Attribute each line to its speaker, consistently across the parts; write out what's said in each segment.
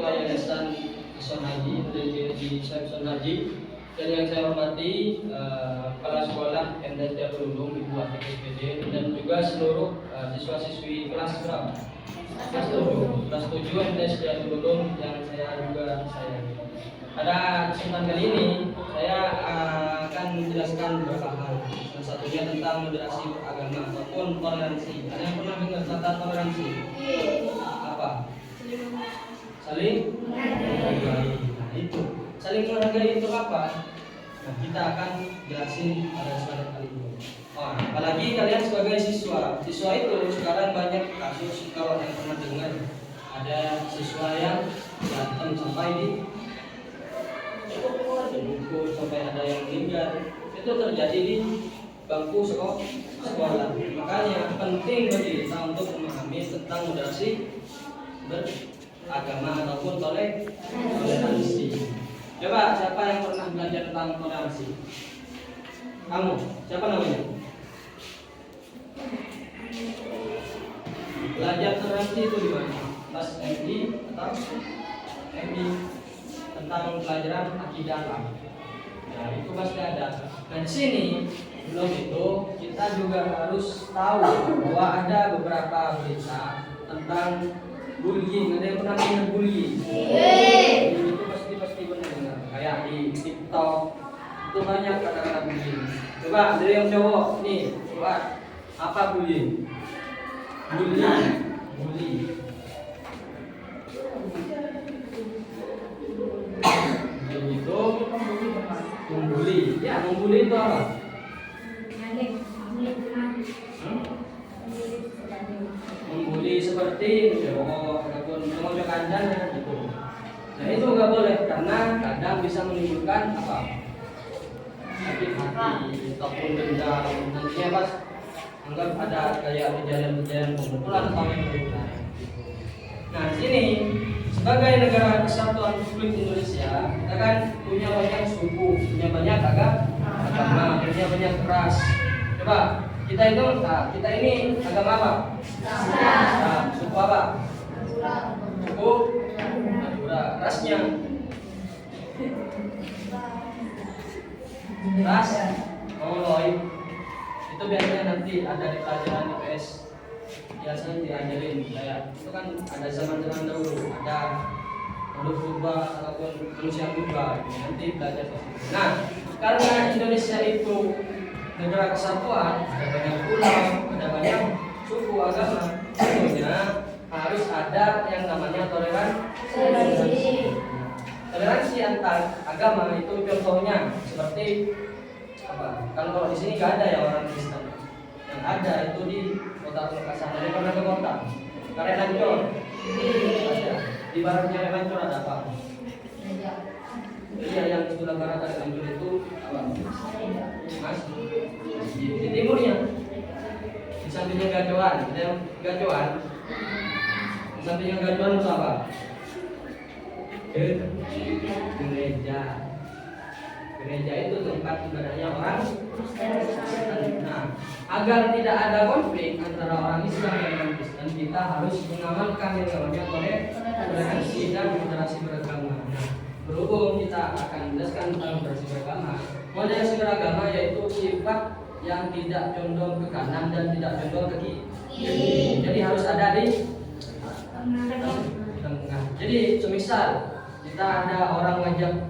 Speaker 1: Ketua Yayasan Ison Haji di Ison Haji, dan yang saya hormati kepala sekolah MD Darul Ulum Ibu Atik SPD, dan juga seluruh siswa-siswi kelas berapa? Kelas 7 MD Darul Ulum yang saya juga sayangi. Pada kesempatan kali ini saya akan menjelaskan beberapa hal. Salah satunya tentang moderasi beragama ataupun toleransi. Ada yang pernah dengar kata toleransi? Apa? Saling menghargai. Nah itu, saling menghargai itu apa? Nah kita akan jelasin pada kesempatan kali ini. Apalagi kalian sebagai siswa itu sekarang banyak kasus, kalau yang pernah dengar ada siswa yang datang sampai di buku sampai ada yang meninggal. Itu terjadi di bangku sekolah. Makanya penting bagi kita untuk memahami tentang moderasi beragama ataupun toleransi. Coba siapa yang pernah belajar tentang toleransi? Kamu, siapa namanya? Belajar toleransi itu di mana? Kelas MI atau MI tentang pelajaran akidah. Nah, itu pasti ada. Dan di sini belum itu kita juga harus tahu bahwa ada beberapa berita tentang bullying. Ada yang pernah dengar bullying? Itu pasti pernah dengar. Kayak di TikTok itu banyak kata-kata bullying. Coba dari yang cowok nih, coba apa bullying? Bully. Itu membuli. Ya, membuli itu apa? Membuli seperti ataupun memojokkannya gitu. Nah itu nggak boleh karena kadang bisa menimbulkan apa? Sakit hati ataupun dendam. Nantinya pas anggap ada kayak kejadian-kejadian pemukulan atau yang berulang. Nah sini sebagai negara kesatuan Republik Indonesia, kita kan punya banyak suku, punya banyak agama, punya banyak ras. Coba kita ini agama apa? Nah, suku apa? Suku Madura. Rasnya? Ras Mongoloid. Itu biasanya nanti ada di pelajaran IPS. Biasanya diajarin kayak itu kan ada zaman dahulu, ada makhluk purba ataupun manusia purba, nanti belajar di situ. Nah, karena Indonesia itu negara kesatuan, ada banyak pulau, ada banyak suku agama, tentunya harus ada yang namanya toleransi. Toleransi antar agama itu contohnya seperti apa? Kalau di sini nggak ada ya orang Kristen, yang ada itu di Kota Makassar. Ada pernah ke kota? Karet Ancol. Ada. Di baratnya Karet Ancol ada apa? Iya, yang sebelah barat Karet Ancol itu apa? Mas. Di timurnya. Di sampingnya Gajoan. Ada yang Gajoan. Di sampingnya Gajoan itu apa? Gereja. Gereja itu tempat ibadahnya orang Kristen. Nah, agar tidak ada konflik antara orang Islam dan orang Kristen, kita harus mengamalkan yang namanya toleransi dan moderasi beragama. Nah, berhubung kita akan menjelaskan tentang moderasi beragama, moderasi beragama yaitu sifat yang tidak condong ke kanan dan tidak condong ke kiri. Jadi harus ada di tengah. Jadi semisal kita ada orang ngajak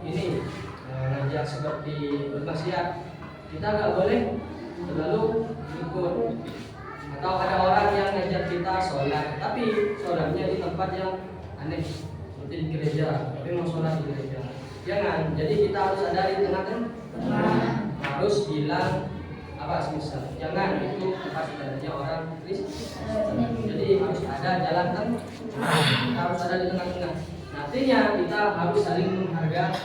Speaker 1: ngajak seperti bermaksiat, kita nggak boleh terlalu ikut. Atau ada orang yang ngajak kita sholat, tapi sholatnya di tempat yang aneh seperti di gereja, tapi mau sholat di gereja. Jangan. Jadi kita harus ada di tengah-tengah. Harus bilang apa semisal, jangan itu tempat ibadahnya orang Kristen. Jadi harus ada jalan tengah. Kita harus ada di tengah-tengah. Artinya kita harus saling menghargai.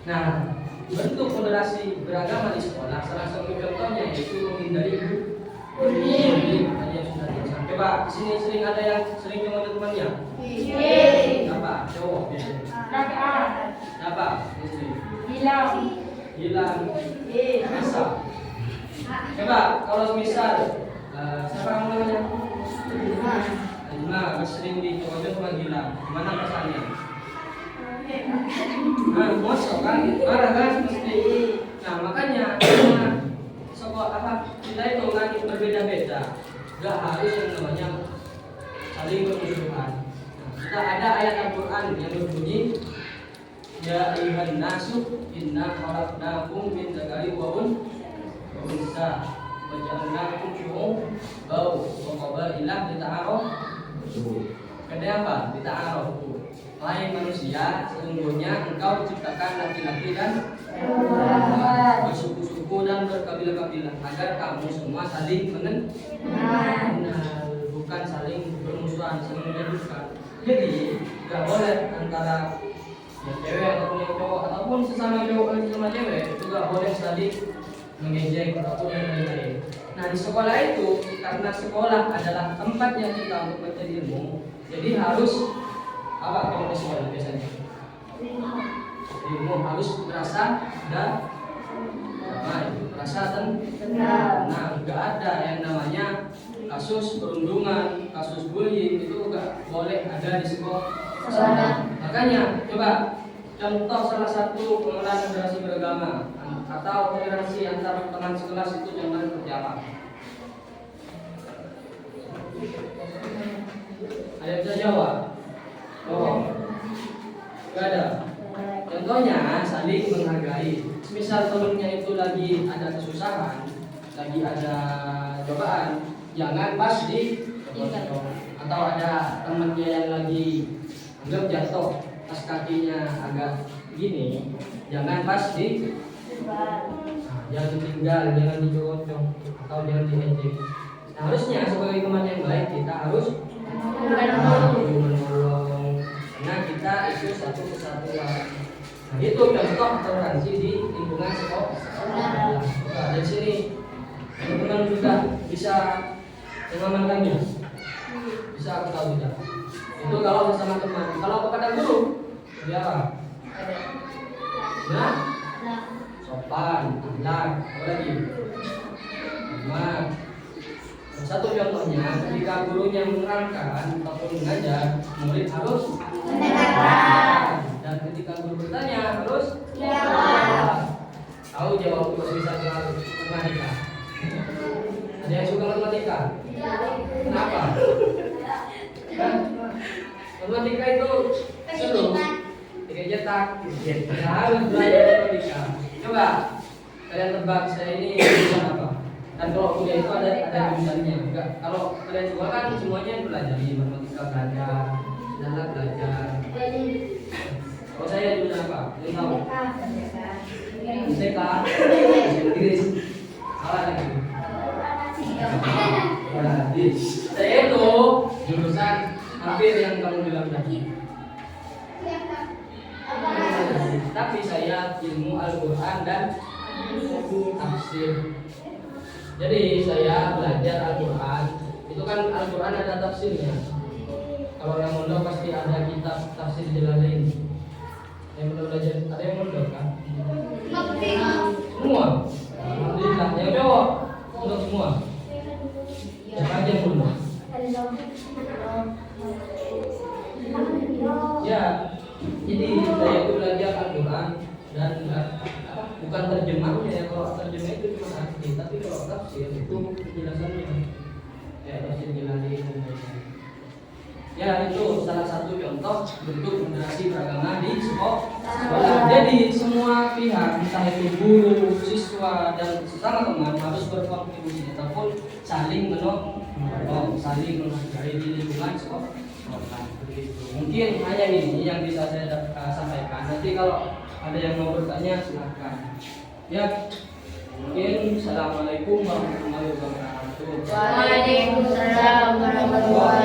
Speaker 1: Nah, bentuk moderasi beragama di sekolah salah satu contohnya yaitu menghindari bullying. Tadi yang sudah dijelaskan. Coba di sini sering ada yang sering sama temannya. Apa? Cowok biasanya. Apa? Istri. Hilang. Bisa. Coba kalau misal siapa kamu namanya? Nah, sering dicocok panggilan. Gimana perasaannya? Nah, bosok kan, marah kan mesti. Nah, makanya kita itu kan berbeda-beda. Gak harus yang namanya saling bermusuhan. Nah, kita ada ayat Al-Quran yang berbunyi, Ya ayyuhan nasu inna khalaqnakum min dzakarin wa unsa wa ja'alnakum syu'uban wa qabaila lita'arafu. Kedai apa? Lita'arafu. Wahai manusia, sesungguhnya engkau diciptakan laki-laki dan bersuku-suku dan berkabilah-kabilah agar kamu semua saling mengenal, bukan saling bermusuhan, saling menjatuhkan. Jadi, gak boleh antara yang cewek ataupun yang cowok ataupun sesama cowok dan sesama cewek itu gak boleh saling mengejek ataupun yang lain-lain. Nah, di sekolah itu karena sekolah adalah tempatnya kita untuk mencari ilmu, jadi harus apa kalau di sekolah biasanya? Ilmu harus berasa damai, berasa tenang. Nah, nggak ada yang namanya kasus perundungan, kasus bullying itu nggak boleh ada di sekolah. Makanya coba contoh salah satu pengelolaan moderasi beragama atau toleransi antar teman sekelas itu jangan seperti apa? Ada yang bisa jawab? Oh, gak ada. Contohnya saling menghargai. Misal temennya itu lagi ada kesusahan, lagi ada cobaan, jangan pas di atau ada temennya yang lagi anggap jatuh, pas kakinya agak gini, jangan pas di jangan ditinggal, jangan dicocok atau jangan diejek. Nah, harusnya sebagai teman yang baik kita harus menolong. Nah, kita itu satu kesatuan. Nah, itu contoh toleransi di lingkungan sekolah. Nah, dari sini teman-teman sudah bisa mengamalkannya. Bisa aku tahu tidak? Itu kalau bersama teman. Kalau kepada guru, dia apa? Nah, sopan, akhlak, apa lagi? Hormat. Satu contohnya, ketika gurunya menerangkan ataupun mengajar, murid harus mendengarkan. Dan ketika guru bertanya, harus jawab. Tahu jawab itu bisa matematika. Ada yang suka matematika? Kenapa? Matematika itu seru. Tiga cetak. Harus belajar matematika. Coba kalian tebak saya ini jurusan apa? Dan kalau kuliah itu ada jurusannya. Enggak. Kalau kalian semua kan semuanya belajar matematika, belajar, sejarah belajar. Kalau saya jurusan apa? Kalian tahu? MTK, bahasa Inggris. Salah lagi. Saya itu jurusan hampir yang kamu bilang tadi. Tapi saya ilmu Al-Quran dan tafsir. Jadi saya belajar Al-Quran. Itu kan Al-Quran ada tafsirnya. Kalau yang mondok pasti ada kitab tafsir Jalalain. Yang belum belajar ada yang mondok kan? Semua. Alhamdulillah. Yang cowok untuk semua. Siapa aja yang mondok? Ya. Jadi saya itu belajar Al-Quran dan bukan terjemahnya ya. Kalau terjemah itu cuma arti, tapi kalau tafsir itu penjelasannya ya tafsir Jalalain. Ya, itu salah satu contoh bentuk moderasi beragama di sekolah. Jadi semua pihak, entah itu guru, siswa dan sesama teman harus berkontribusi ataupun saling menolong, saling menghargai di lingkungan sekolah. Mungkin hanya ini yang bisa saya sampaikan. Nanti kalau ada yang mau bertanya silakan. Ya, mungkin assalamualaikum warahmatullahi wabarakatuh.
Speaker 2: Waalaikumsalam warahmatullahi wabarakatuh.